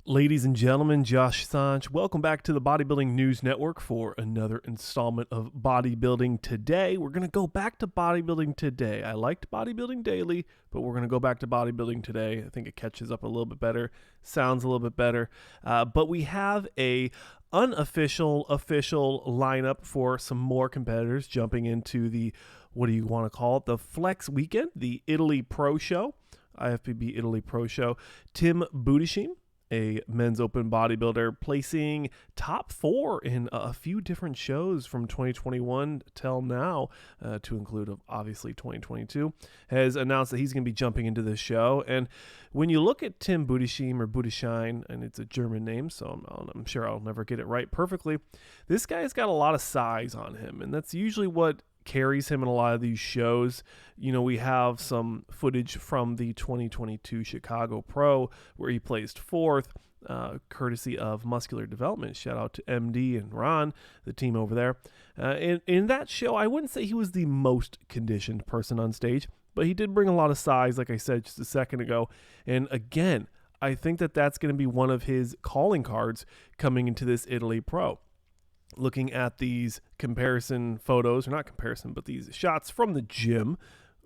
Ladies and gentlemen, Josh Sanch. Welcome back to the Bodybuilding News Network for another installment of Bodybuilding Today. We're going to go back to Bodybuilding Today. I liked Bodybuilding Daily, but we're going to go back to Bodybuilding Today. I think it catches up a little bit better, sounds a little bit better. But we have a official lineup for some more competitors jumping into the, what do you want to call it, the Flex Weekend, the Italy Pro Show, IFBB Italy Pro Show. Tim Budishim, a men's open bodybuilder, placing top 4 in a few different shows from 2021 till now, to include obviously 2022, has announced that he's going to be jumping into this show. And when you look at Tim Budishim or Budishine, and it's a German name, so I'm sure I'll never get it right perfectly, this guy's got a lot of size on him, and that's usually what carries him in a lot of these shows. You know, we have some footage from the 2022 Chicago Pro where he placed 4th, courtesy of Muscular Development. Shout out to MD and Ron, the team over there. In that show, I wouldn't say he was the most conditioned person on stage, but he did bring a lot of size, like I said just a second ago. And again, I think that that's going to be one of his calling cards coming into this Italy Pro. Looking at these comparison photos, or not comparison, but these shots from the gym,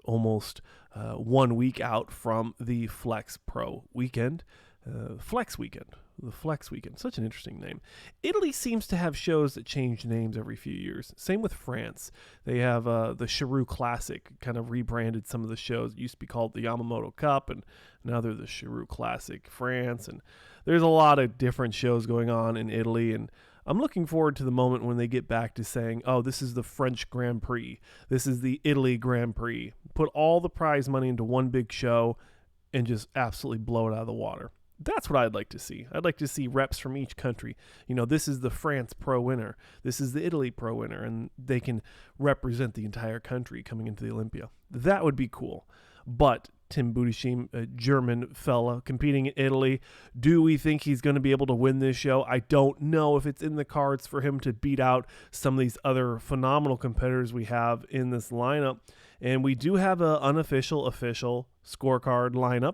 almost 1 week out from the Flex Pro weekend. Flex Weekend. The Flex Weekend. Such an interesting name. Italy seems to have shows that change names every few years. Same with France. They have the Chiru Classic, kind of rebranded some of the shows. It used to be called the Yamamoto Cup, and now they're the Chiru Classic France. And there's a lot of different shows going on in Italy, and I'm looking forward to the moment when they get back to saying, oh, this is the French Grand Prix. This is the Italy Grand Prix. Put all the prize money into one big show and just absolutely blow it out of the water. That's what I'd like to see. I'd like to see reps from each country. You know, this is the France Pro winner. This is the Italy Pro winner. And they can represent the entire country coming into the Olympia. That would be cool. But Tim Budishim, a German fella competing in Italy, do we think he's going to be able to win this show? I don't know if it's in the cards for him to beat out some of these other phenomenal competitors we have in this lineup. And we do have an official scorecard lineup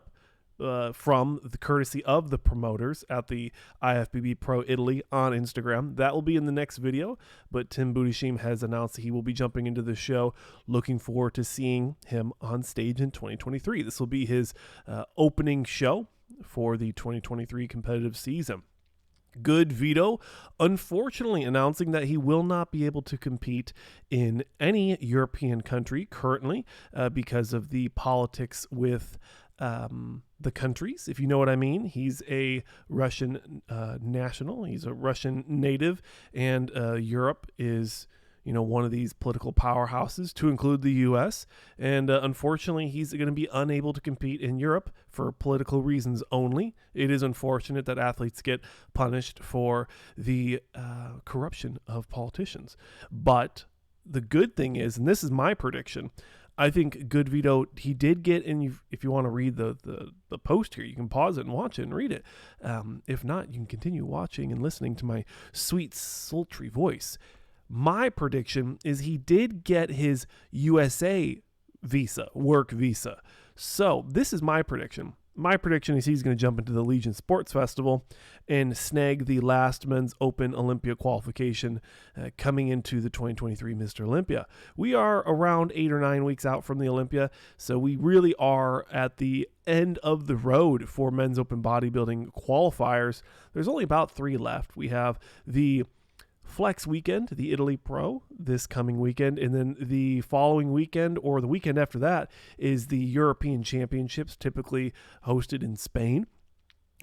from the courtesy of the promoters at the IFBB Pro Italy on Instagram. That will be in the next video, but Tim Budishim has announced that he will be jumping into the show. Looking forward to seeing him on stage in 2023. This will be his opening show for the 2023 competitive season. Good Vito, unfortunately announcing that he will not be able to compete in any European country currently because of the politics with the countries, if you know what I mean. He's a Russian national. He's a Russian native, and Europe is, you know, one of these political powerhouses, to include the U.S. And unfortunately, he's going to be unable to compete in Europe for political reasons only. It is unfortunate that athletes get punished for the corruption of politicians. But the good thing is, and this is my prediction, I think Good Vito, he did get, and if you want to read the post here, you can pause it and watch it and read it. If not, you can continue watching and listening to my sweet, sultry voice. My prediction is he did get his USA visa, work visa. So this is my prediction. My prediction is he's going to jump into the Legion Sports Festival and snag the last men's open Olympia qualification coming into the 2023 Mr. Olympia. We are around 8 or 9 weeks out from the Olympia, so we really are at the end of the road for men's open bodybuilding qualifiers. There's only about 3 left. We have the Flex Weekend, the Italy Pro, this coming weekend, and then the following weekend or the weekend after that is the European Championships, typically hosted in Spain.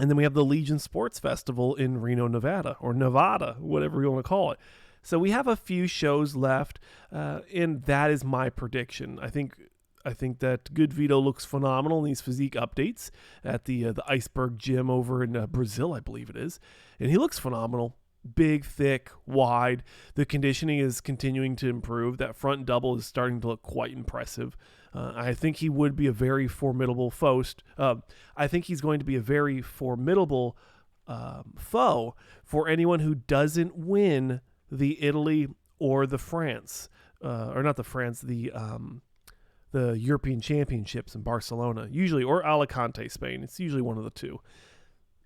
And then we have the Legion Sports Festival in Reno, Nevada, or Nevada, whatever you want to call it. So we have a few shows left, and that is my prediction. I think that Good Vito looks phenomenal in these physique updates at the Iceberg Gym over in Brazil, I believe it is, and he looks phenomenal. Big, thick, wide. The conditioning is continuing to improve. That front double is starting to look quite impressive. I think he would be a very formidable foe. I think he's going to be a very formidable foe for anyone who doesn't win the Italy or the France, or not the France, the European Championships in Barcelona, usually, or Alicante, Spain. It's usually one of the two.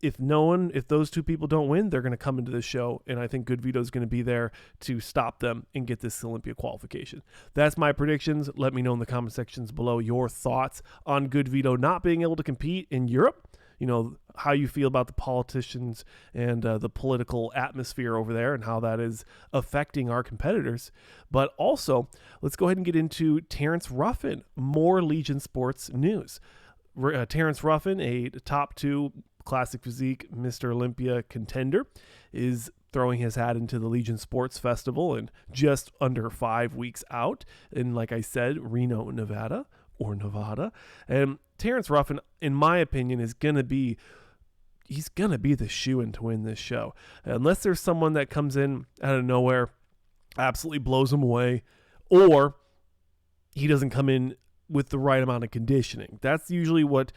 if those two people don't win, they're going to come into the show, and I think Good Vito is going to be there to stop them and get this Olympia qualification. That's my predictions. Let me know in the comment sections below your thoughts on Good Vito not being able to compete in Europe. You know, how you feel about the politicians and the political atmosphere over there and how that is affecting our competitors. But also, let's go ahead and get into Terrence Ruffin, more Legion Sports news. Terrence Ruffin, a top 2 classic physique Mr. Olympia contender, is throwing his hat into the Legion Sports Festival and just under 5 weeks out in, like I said, Reno, Nevada. And Terrence Ruffin, in my opinion, he's going to be the shoo-in to win this show. Unless there's someone that comes in out of nowhere, absolutely blows him away, or he doesn't come in with the right amount of conditioning. That's usually what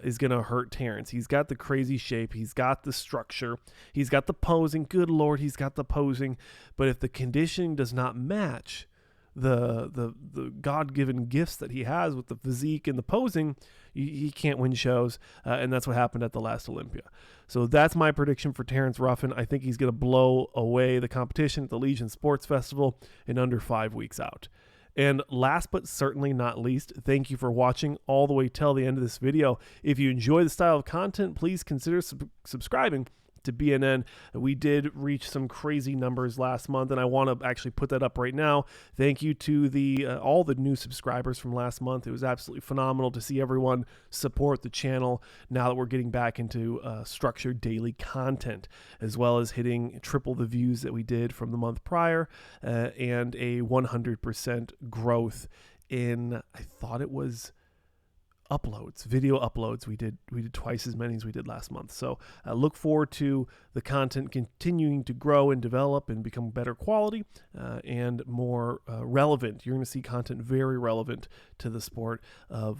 is going to hurt Terrence. He's got the crazy shape. He's got the structure. He's got the posing. Good Lord, he's got the posing. But if the conditioning does not match the God-given gifts that he has with the physique and the posing, he can't win shows, and that's what happened at the last Olympia. So that's my prediction for Terrence Ruffin. I think he's going to blow away the competition at the Legion Sports Festival in under 5 weeks out. And last but certainly not least, thank you for watching all the way till the end of this video. If you enjoy the style of content, please consider subscribing to BNN. We did reach some crazy numbers last month, and I want to actually put that up right now. Thank you to all the new subscribers from last month. It was absolutely phenomenal to see everyone support the channel now that we're getting back into structured daily content, as well as hitting triple the views that we did from the month prior, and a 100% growth in, I thought it was video uploads. We did twice as many as we did last month. So look forward to the content continuing to grow and develop and become better quality and more relevant. You're going to see content very relevant to the sport of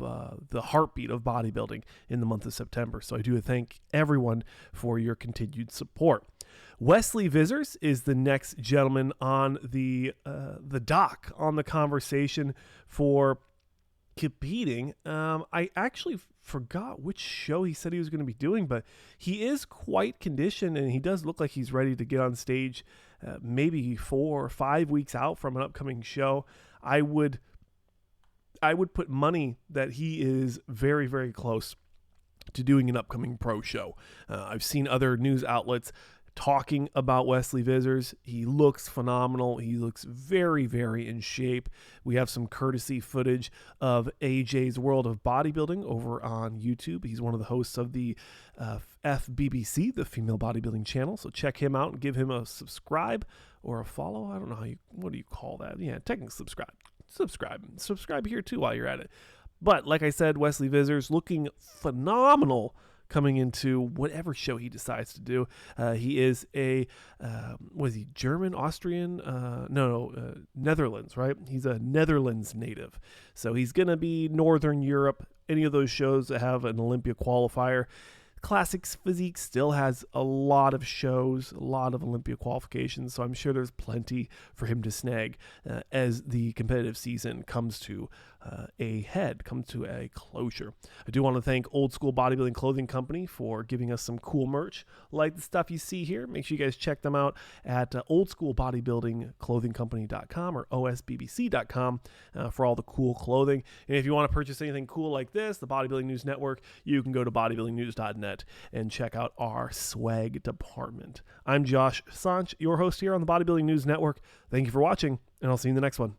the heartbeat of bodybuilding in the month of September. So I do thank everyone for your continued support. Wesley VisserS is the next gentleman on the dock on the conversation for competing. I actually forgot which show he said he was going to be doing, but he is quite conditioned and he does look like he's ready to get on stage maybe 4 or 5 weeks out from an upcoming show. I would put money that he is very, very close to doing an upcoming pro show. I've seen other news outlets talking about Wesley VisserS. He looks phenomenal. He looks very, very in shape. We have some courtesy footage of AJ's World of Bodybuilding over on YouTube. He's one of the hosts of the FBBC, the Female Bodybuilding channel. So check him out and give him a subscribe or a follow. I don't know what do you call that? Yeah, technically subscribe here too while you're at it. But like I said, Wesley VisserS looking phenomenal coming into whatever show he decides to do. He is was he German, Austrian? Netherlands, right? He's a Netherlands native. So he's going to be Northern Europe, any of those shows that have an Olympia qualifier. Classics Physique still has a lot of shows, a lot of Olympia qualifications, so I'm sure there's plenty for him to snag as the competitive season comes to a closure. I do want to thank Old School Bodybuilding Clothing Company for giving us some cool merch like the stuff you see here. Make sure you guys check them out at oldschoolbodybuildingclothingcompany.com or osbbc.com for all the cool clothing. And if you want to purchase anything cool like this, the Bodybuilding News Network, you can go to bodybuildingnews.net and check out our swag department. I'm Josh Sanch, your host here on the Bodybuilding News Network. Thank you for watching, and I'll see you in the next one.